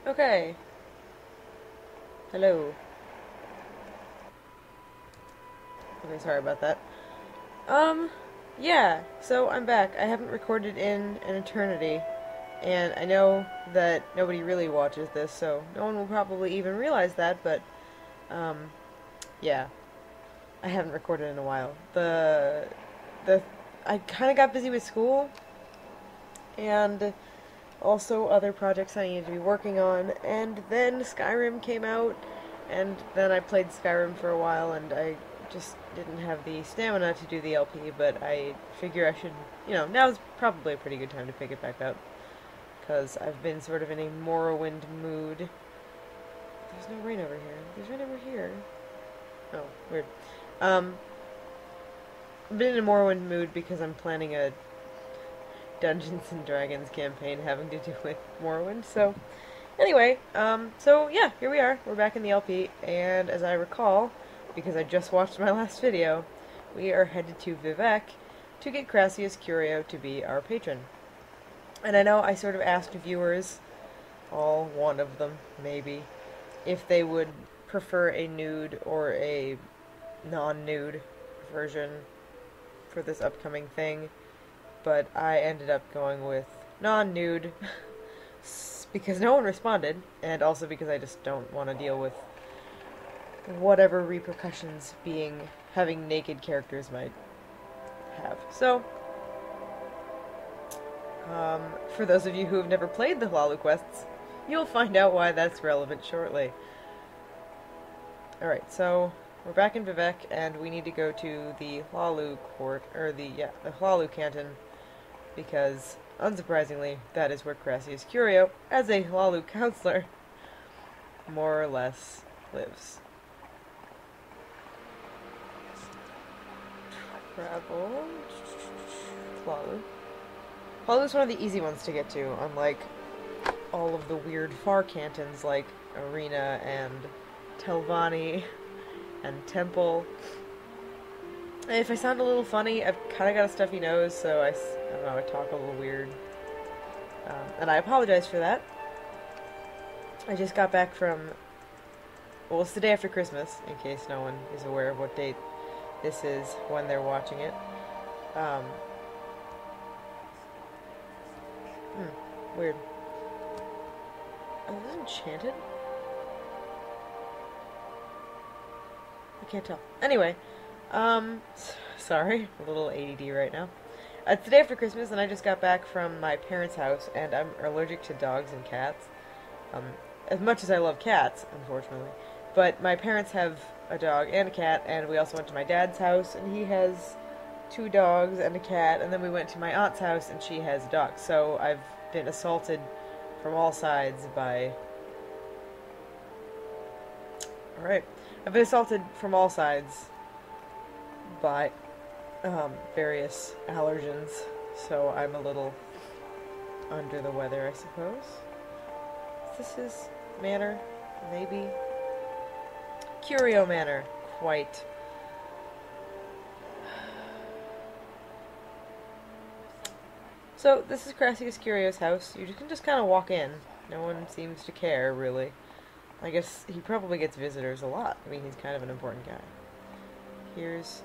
Okay. Hello. Okay, sorry about that. Um, yeah, so I'm back. I haven't recorded in an eternity, and I know that nobody really watches this, so no one will probably even realize that, but, um, yeah, I haven't recorded in a while. The, I kinda got busy with school, and also other projects I needed to be working on, and then Skyrim came out, and then I played Skyrim for a while, and I just didn't have the stamina to do the LP, but I figure I should, now's probably a pretty good time to pick it back up, because I've been sort of in a Morrowind mood. There's no rain over here. There's rain over here. Oh, weird. Um, I've been in a Morrowind mood because I'm planning a Dungeons and Dragons campaign having to do with Morrowind, so anyway, so yeah, here we are. We're back in the LP, and as I recall, because I just watched my last video, we are headed to Vivec to get Crassius Curio to be our patron. And I know I sort of asked viewers, all one of them, maybe, if they would prefer a nude or a non-nude version for this upcoming thing, but I ended up going with non-nude because no one responded, and also because I just don't want to deal with whatever repercussions having naked characters might have. So, for those of you who have never played the Hlaalu quests, you'll find out why that's relevant shortly. Alright, so we're back in Vivec, and we need to go to the Hlaalu court, or the Hlaalu canton, because, unsurprisingly, that is where Crassius Curio, as a Hlaalu counselor, more or less lives. Travel. Hlaalu. Hlaalu's one of the easy ones to get to, unlike all of the weird far cantons like Arena and Telvanni and Temple. If I sound a little funny, I've kind of got a stuffy nose, so I don't know, I talk a little weird. And I apologize for that. I just got back from, well, it's the day after Christmas, in case no one is aware of what date this is when they're watching it. Weird. Oh, is this enchanted? I can't tell. Anyway, sorry, a little ADD right now. It's the day after Christmas, and I just got back from my parents' house, and I'm allergic to dogs and cats. As much as I love cats, unfortunately. But my parents have a dog and a cat, and we also went to my dad's house, and he has 2 dogs and a cat, and then we went to my aunt's house, and she has a dog. So I've been assaulted from all sides by... Alright. I've been assaulted from all sides by various allergens, so I'm a little under the weather, I suppose. This is Manor, maybe. Curio Manor, quite. So, this is Crassius Curio's house. You can just kind of walk in. No one seems to care, really. I guess he probably gets visitors a lot. I mean, he's kind of an important guy. Here's...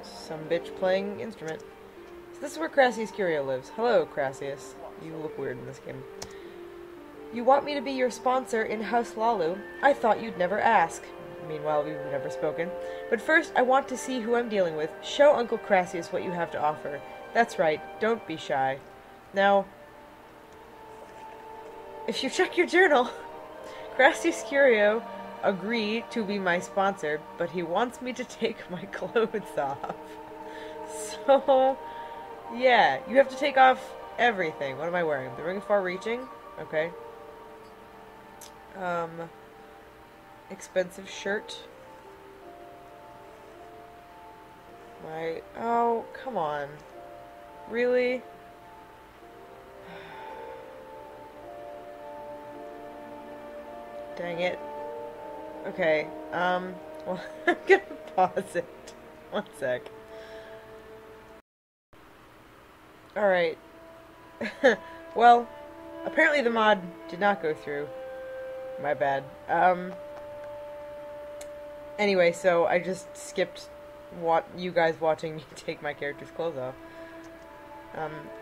some bitch playing instrument. So this is where Crassius Curio lives. Hello, Crassius. You look weird in this game. You want me to be your sponsor in House Hlaalu? I thought you'd never ask. Meanwhile, we've never spoken. But first, I want to see who I'm dealing with. Show Uncle Crassius what you have to offer. That's right. Don't be shy. Now, if you check your journal, Crassius Curio agreed to be my sponsor, but he wants me to take my clothes off. So, yeah, you have to take off everything. What am I wearing? The Ring of Far Reaching? Okay. Expensive shirt. Oh, come on. Really? Dang it. Okay, well, I'm gonna pause it. One sec. Alright, Well, apparently the mod did not go through. My bad. Anyway, so I just skipped you guys watching me take my character's clothes off.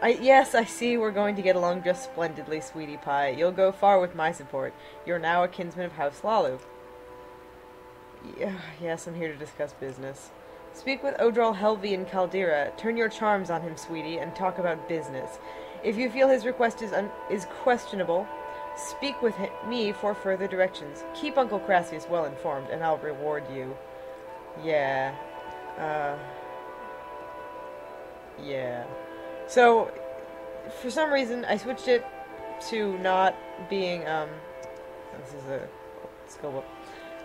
Yes, I see we're going to get along just splendidly, sweetie pie. You'll go far with my support. You're now a kinsman of House Hlaalu. Yeah, yes, I'm here to discuss business. Speak with Odral Helvi in Caldera. Turn your charms on him, sweetie, and talk about business. If you feel his request is questionable, speak with me for further directions. Keep Uncle Crassius well informed, and I'll reward you. Yeah. Yeah. So, for some reason, I switched it to not being, this is a skill book.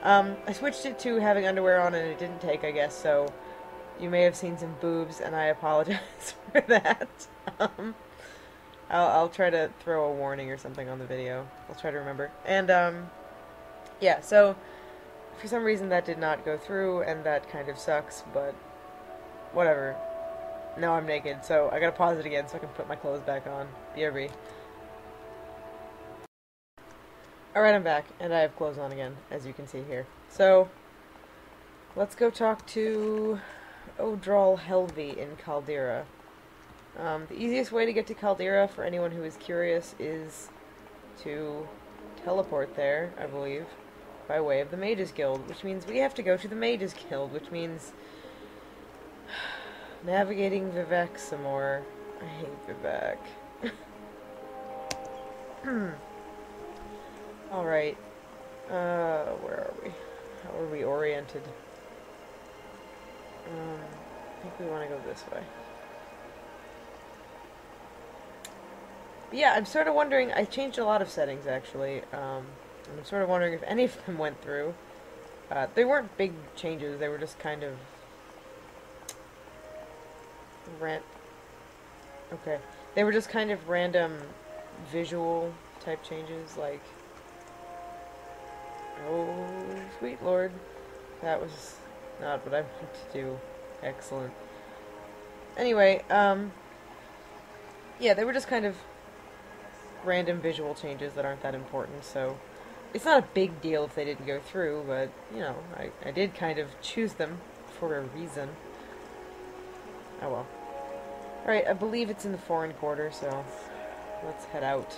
I switched it to having underwear on, and it didn't take, I guess, so you may have seen some boobs, and I apologize for that. I'll try to throw a warning or something on the video. I'll try to remember. And, yeah, so, for some reason that did not go through, and that kind of sucks, but whatever. Now I'm naked, so I gotta pause it again so I can put my clothes back on. BRB. Alright, I'm back, and I have clothes on again, as you can see here. So, let's go talk to Odral Helvi in Caldera. The easiest way to get to Caldera, for anyone who is curious, is to teleport there, I believe, by way of the Mages Guild, which means we have to go to the Mages Guild, which means navigating Vivek some more. I hate Vivek. Alright. Where are we? How are we oriented? I think we want to go this way. But yeah, I'm sort of wondering, I changed a lot of settings actually. I'm sort of wondering if any of them went through. They weren't big changes, they were just kind of okay. They were just kind of random visual type changes, like, oh, sweet lord. That was not what I meant to do. Excellent. Anyway, yeah, they were just kind of random visual changes that aren't that important, so it's not a big deal if they didn't go through, but, you know, I did kind of choose them for a reason. Oh well. Alright, I believe it's in the foreign quarter, so let's head out.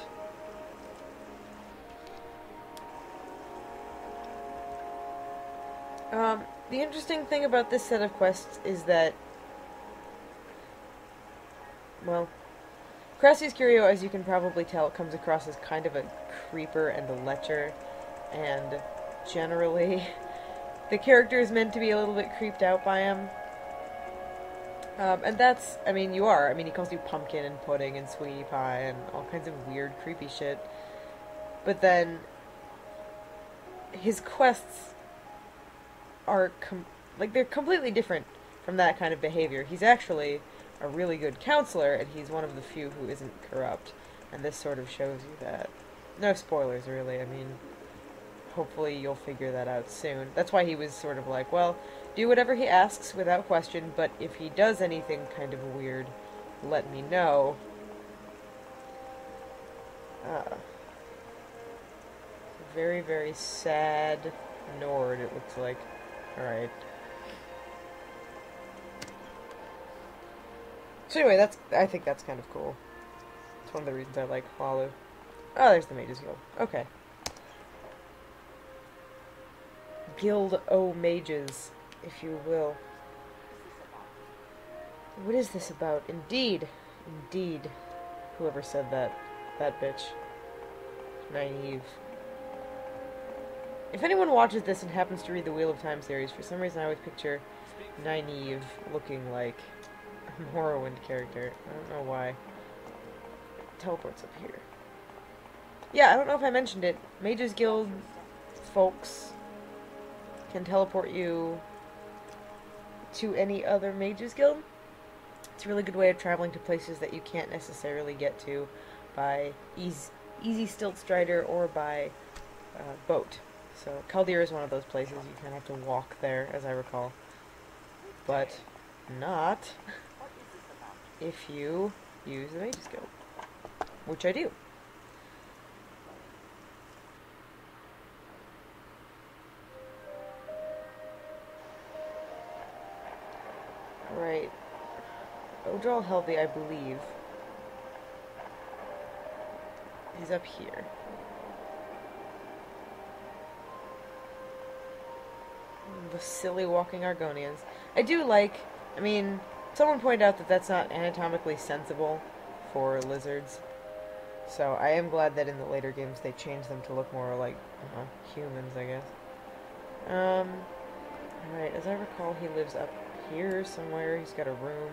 The interesting thing about this set of quests is that, well, Crassius Curio, as you can probably tell, comes across as kind of a creeper and a lecher, and generally the character is meant to be a little bit creeped out by him. And that's, I mean, you are. I mean, he calls you pumpkin and pudding and sweetie pie and all kinds of weird, creepy shit. But then, his quests are, they're completely different from that kind of behavior. He's actually a really good counselor, and he's one of the few who isn't corrupt. And this sort of shows you that. No spoilers, really. I mean, hopefully you'll figure that out soon. That's why he was sort of like, well, do whatever he asks without question, but if he does anything kind of weird, let me know. Very, very sad Nord, it looks like. Alright. So anyway, I think that's kind of cool. It's one of the reasons I like Hlaalu. Oh, there's the Mages Guild. Okay. Guild O Mages, if you will. What is this about? Indeed. Indeed. Whoever said that. That bitch. Naive. If anyone watches this and happens to read the Wheel of Time series, for some reason I always picture Nynaeve looking like a Morrowind character. I don't know why. Teleport's up here. Yeah, I don't know if I mentioned it. Mages Guild folks can teleport you to any other Mages Guild. It's a really good way of traveling to places that you can't necessarily get to by easy stilt strider or by boat. So Caldera is one of those places. You kind of have to walk there, as I recall. But not if you use the Mages Guild. which I do. Right. Hlaalu, I believe, is up here. The silly walking Argonians. I do like, I mean, someone pointed out that that's not anatomically sensible for lizards. So I am glad that in the later games they changed them to look more like, humans, I guess. Alright, as I recall, he lives up here somewhere. He's got a room.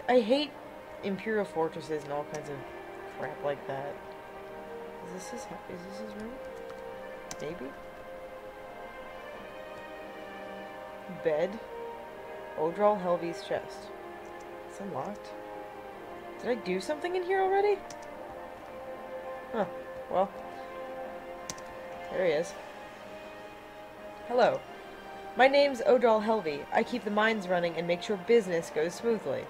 I hate Imperial fortresses and all kinds of crap like that. Is this his room? Maybe? Bed. Hlaalu's chest. It's unlocked. Did I do something in here already? Huh. Well. There he is. Hello. My name's Hlaalu. I keep the mines running and make sure business goes smoothly.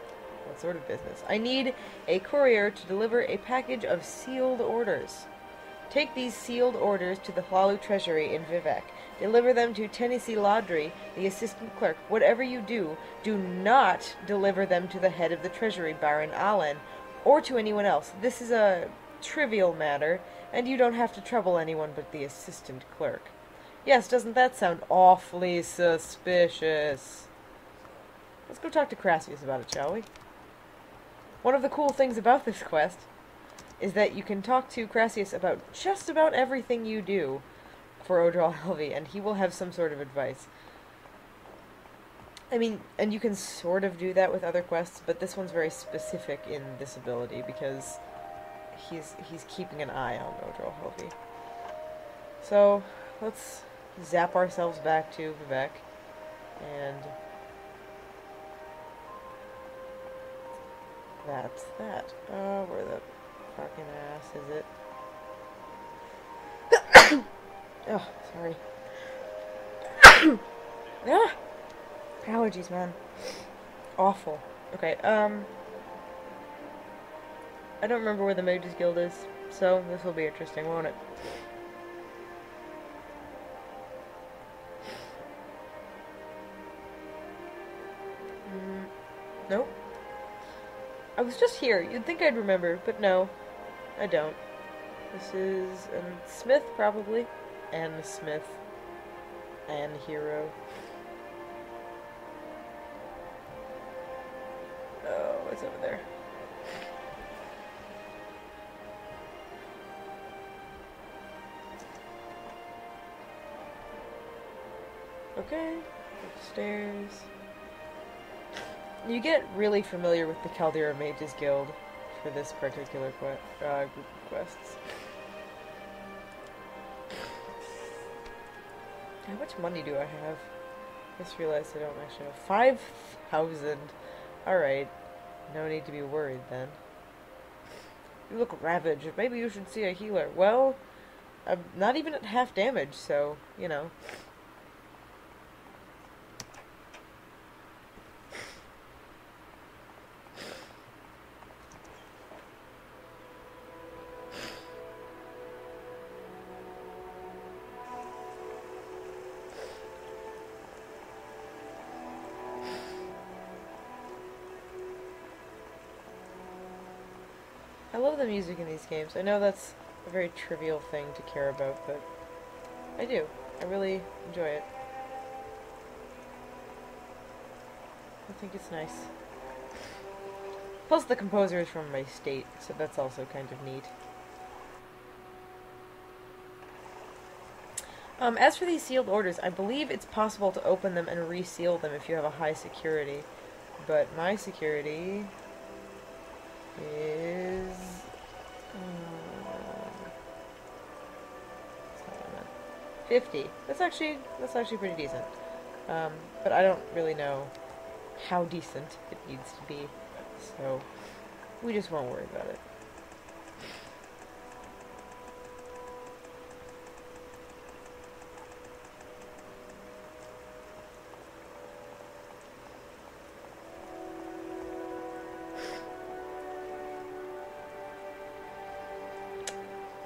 What sort of business? I need a courier to deliver a package of sealed orders. Take these sealed orders to the Hlaalu treasury in Vivek. Deliver them to Tennessee Laudry, the assistant clerk. Whatever you do, do not deliver them to the head of the treasury, Baron Allen, or to anyone else. This is a trivial matter, and you don't have to trouble anyone but the assistant clerk. Yes, doesn't that sound awfully suspicious? Let's go talk to Crassius about it, shall we? One of the cool things about this quest is that you can talk to Crassius about just about everything you do for Hlaalu, and he will have some sort of advice. I mean, and you can sort of do that with other quests, but this one's very specific in this ability because he's keeping an eye on Hlaalu. So, let's zap ourselves back to Vivek, and that's that. Where the fucking ass is it? Oh, sorry. Ah! Allergies, man. Awful. Okay, I don't remember where the Mages Guild is, so this will be interesting, won't it? Nope. I was just here. You'd think I'd remember, but no. I don't. This is a Smith, probably. And Smith. And Hero. Oh, what's over there? Okay. Upstairs. You get really familiar with the Caldera Mages Guild for this particular group of quests. How much money do I have? Just realized I don't actually have 5,000. Alright. No need to be worried then. You look ravaged. Maybe you should see a healer. Well, I'm not even at half damage, so, you know. I love the music in these games. I know that's a very trivial thing to care about, but I do. I really enjoy it. I think it's nice. Plus the composer is from my state, so that's also kind of neat. As for these sealed orders, I believe it's possible to open them and reseal them if you have a high security. But my security is 50. That's actually pretty decent. But I don't really know how decent it needs to be, so we just won't worry about it.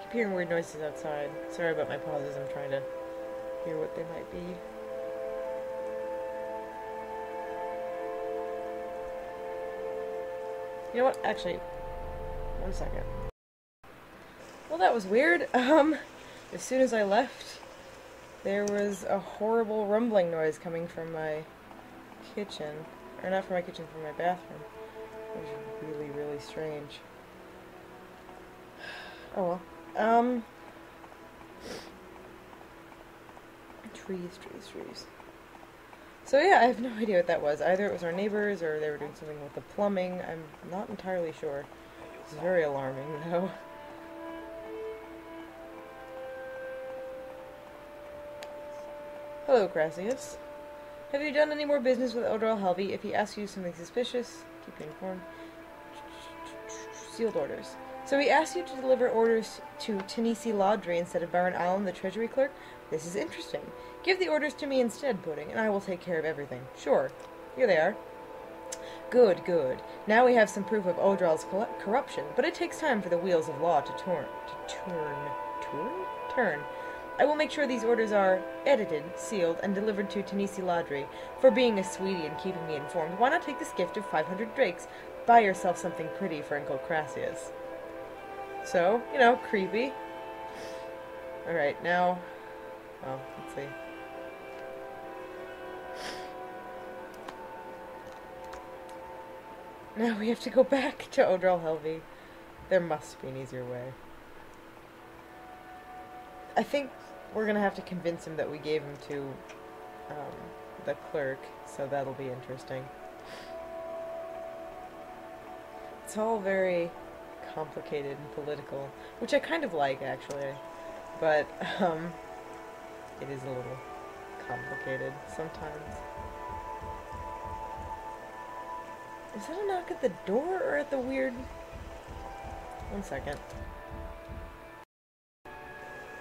keep hearing weird noises outside. Sorry about my pauses, I'm trying to hear what they might be. You know what? Actually, one second. Well, that was weird. As soon as I left, there was a horrible rumbling noise coming from my kitchen. Or not from my kitchen, from my bathroom. It was really, really strange. Oh well. Trees. So yeah, I have no idea what that was. Either it was our neighbors, or they were doing something with the plumbing. I'm not entirely sure. It's very alarming, though. Hello, Crassius. Have you done any more business with Odral Helvey? If he asks you something suspicious, keep you informed. Sealed orders. So he asked you to deliver orders to Tanisi Laudry instead of Baron Allen, the treasury clerk? This is interesting. Give the orders to me instead, Pudding, and I will take care of everything. Sure. Here they are. Good, good. Now we have some proof of Odral's corruption, but it takes time for the wheels of law to turn. I will make sure these orders are edited, sealed, and delivered to Tanisi Laudry. For being a sweetie and keeping me informed, why not take this gift of 500 drakes? Buy yourself something pretty for Uncle Crassius. So, you know, creepy. Alright, now... Oh, let's see. Now we have to go back to Odral Helvey. There must be an easier way. I think we're gonna have to convince him that we gave him to the clerk, so that'll be interesting. It's all very complicated and political, which I kind of like, actually, but it is a little complicated sometimes. Is that a knock at the door or at the weird... One second.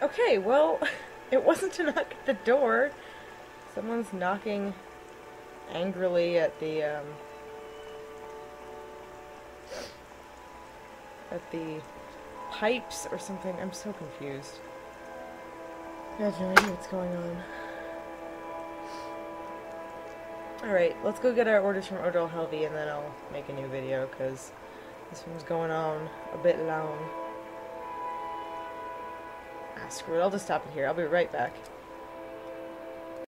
Okay, well, it wasn't a knock at the door. Someone's knocking angrily at the pipes or something. I'm so confused. I have no idea what's going on. Alright, let's go get our orders from Odral Helvey and then I'll make a new video, because this one's going on a bit long. Ah, screw it, I'll just stop it here. I'll be right back.